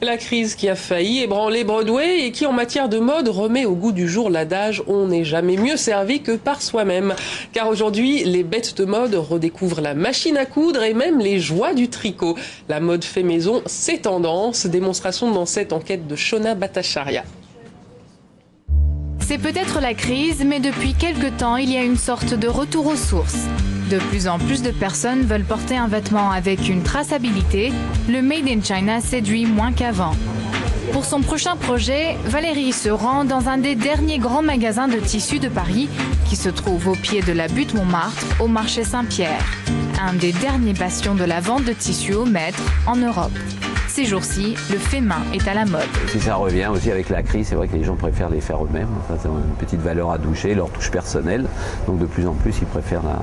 La crise qui a failli ébranler Broadway et qui, en matière de mode, remet au goût du jour l'adage « on n'est jamais mieux servi que par soi-même ». Car aujourd'hui, les bêtes de mode redécouvrent la machine à coudre et même les joies du tricot. La mode fait maison, c'est tendance. Démonstration dans cette enquête de Shona Bhattacharya. C'est peut-être la crise, mais depuis quelque temps, il y a une sorte de retour aux sources. De plus en plus de personnes veulent porter un vêtement avec une traçabilité. Le Made in China séduit moins qu'avant. Pour son prochain projet, Valérie se rend dans un des derniers grands magasins de tissus de Paris qui se trouve au pied de la butte Montmartre, au marché Saint-Pierre. Un des derniers bastions de la vente de tissus au mètre en Europe. Ces jours-ci, le fait main est à la mode. Si ça revient aussi avec la crise, c'est vrai que les gens préfèrent les faire eux-mêmes. Enfin, ça a une petite valeur à toucher, leur touche personnelle. Donc de plus en plus, ils préfèrent la...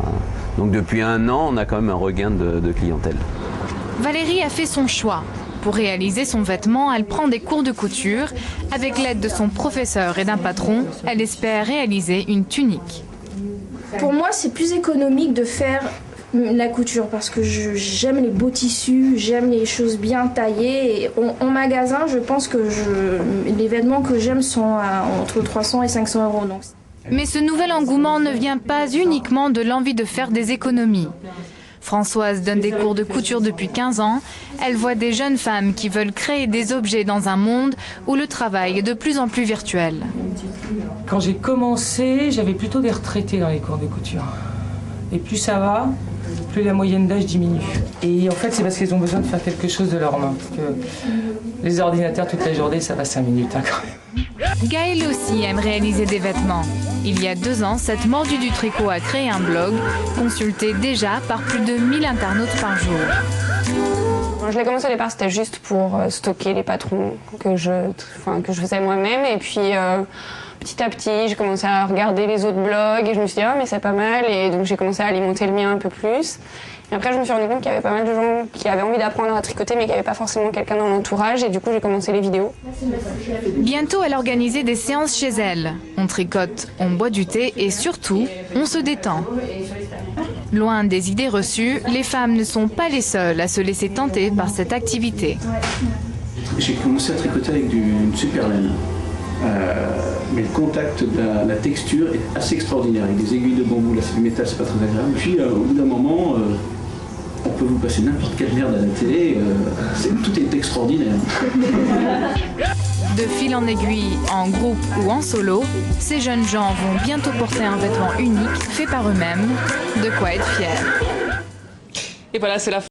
Donc depuis un an, on a quand même un regain de clientèle. Valérie a fait son choix. Pour réaliser son vêtement, elle prend des cours de couture. Avec l'aide de son professeur et d'un patron, elle espère réaliser une tunique. Pour moi, c'est plus économique de faire la couture parce que j'aime les beaux tissus, j'aime les choses bien taillées. Et en magasin, je pense que les vêtements que j'aime sont entre 300 et 500 euros. Donc. Mais ce nouvel engouement ne vient pas uniquement de l'envie de faire des économies. Françoise donne des cours de couture depuis 15 ans. Elle voit des jeunes femmes qui veulent créer des objets dans un monde où le travail est de plus en plus virtuel. Quand j'ai commencé, j'avais plutôt des retraités dans les cours de couture. Et plus ça va, plus la moyenne d'âge diminue. Et en fait, c'est parce qu'ils ont besoin de faire quelque chose de leurs mains. Parce que les ordinateurs toute la journée, ça va 5 minutes quand même. Gaëlle aussi aime réaliser des vêtements. Il y a 2 ans, cette mordue du tricot a créé un blog, consulté déjà par plus de 1000 internautes par jour. Je l'ai commencé au départ, c'était juste pour stocker les patrons que je faisais moi-même. Et puis petit à petit, j'ai commencé à regarder les autres blogs et je me suis dit, ah mais c'est pas mal. Et donc j'ai commencé à alimenter le mien un peu plus. Et après, je me suis rendu compte qu'il y avait pas mal de gens qui avaient envie d'apprendre à tricoter, mais qui n'avaient pas forcément quelqu'un dans l'entourage. Et du coup, j'ai commencé les vidéos. Bientôt, elle organisait des séances chez elle. On tricote, on boit du thé et surtout, on se détend. Loin des idées reçues, les femmes ne sont pas les seules à se laisser tenter par cette activité. J'ai commencé à tricoter avec une super laine. Mais le contact de la texture est assez extraordinaire. Avec des aiguilles de bambou, là c'est du métal, c'est pas très agréable. Puis au bout d'un moment, on peut vous passer n'importe quelle merde à la télé, tout est extraordinaire. De fil en aiguille, en groupe ou en solo, ces jeunes gens vont bientôt porter un vêtement unique fait par eux-mêmes, de quoi être fiers. Et voilà, c'est la